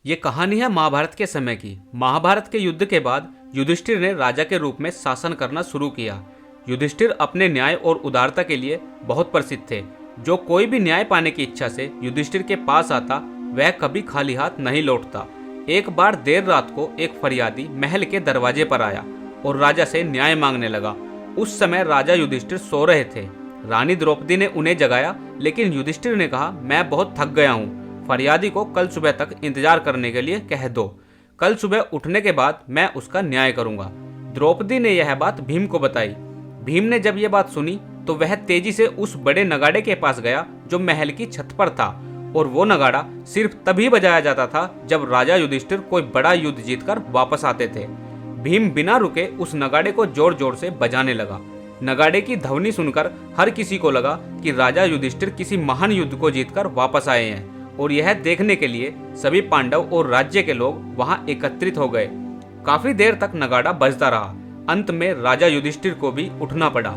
ये कहानी है महाभारत के समय की। महाभारत के युद्ध के बाद युधिष्ठिर ने राजा के रूप में शासन करना शुरू किया। युधिष्ठिर अपने न्याय और उदारता के लिए बहुत प्रसिद्ध थे। जो कोई भी न्याय पाने की इच्छा से युधिष्ठिर के पास आता, वह कभी खाली हाथ नहीं लौटता। एक बार देर रात को एक फरियादी महल के दरवाजे पर आया और राजा से न्याय मांगने लगा। उस समय राजा युधिष्ठिर सो रहे थे। रानी द्रौपदी ने उन्हें जगाया, लेकिन युधिष्ठिर ने कहा, मैं बहुत थक गया हूँ। फरियादी को कल सुबह तक इंतजार करने के लिए कह दो। कल सुबह उठने के बाद मैं उसका न्याय करूंगा। द्रौपदी ने यह बात भीम को बताई। भीम ने जब यह बात सुनी तो वह तेजी से उस बड़े नगाड़े के पास गया जो महल की छत पर था, और वो नगाड़ा सिर्फ तभी बजाया जाता था जब राजा युधिष्ठिर कोई बड़ा युद्ध जीतकर वापस आते थे। भीम बिना रुके उस नगाड़े को जोर जोर से बजाने लगा। नगाड़े की ध्वनि सुनकर हर किसी को लगा कि राजा युधिष्ठिर किसी महान युद्ध को जीतकर वापस आए हैं, और यह देखने के लिए सभी पांडव और राज्य के लोग वहां एकत्रित हो गए। काफी देर तक नगाड़ा बजता रहा। अंत में राजा युधिष्ठिर को भी उठना पड़ा।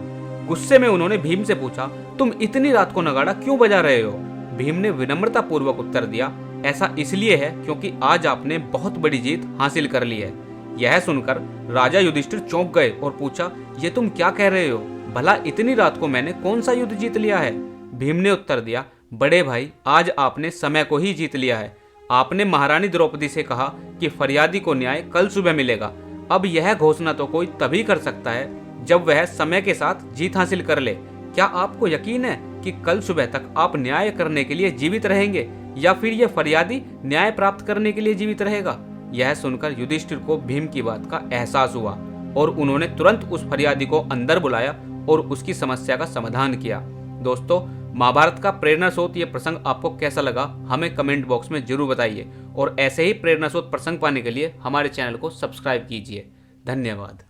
गुस्से में उन्होंने भीम से पूछा, तुम इतनी रात को नगाड़ा क्यों बजा रहे हो? भीम ने विनम्रता पूर्वक उत्तर दिया, ऐसा इसलिए है क्योंकि आज आपने बहुत बड़ी जीत हासिल कर ली है। यह सुनकर राजा युधिष्ठिर चौंक गए और पूछा, ये तुम क्या कह रहे हो? भला इतनी रात को मैंने कौन सा युद्ध जीत लिया है? भीम ने उत्तर दिया, बड़े भाई, आज आपने समय को ही जीत लिया है। आपने महारानी द्रौपदी से कहा कि फरियादी को न्याय कल सुबह मिलेगा। अब यह घोषणा तो कोई तभी कर सकता है जब वह समय के साथ जीत हासिल कर ले। क्या आपको यकीन है कि कल सुबह तक आप न्याय करने के लिए जीवित रहेंगे, या फिर यह फरियादी न्याय प्राप्त करने के लिए जीवित रहेगा? यह सुनकर युधिष्ठिर को भीम की बात का एहसास हुआ और उन्होंने तुरंत उस फरियादी को अंदर बुलाया और उसकी समस्या का समाधान किया। दोस्तों, महाभारत का प्रेरणा स्रोत ये प्रसंग आपको कैसा लगा, हमें कमेंट बॉक्स में जरूर बताइए, और ऐसे ही प्रेरणा स्रोत प्रसंग पाने के लिए हमारे चैनल को सब्सक्राइब कीजिए। धन्यवाद।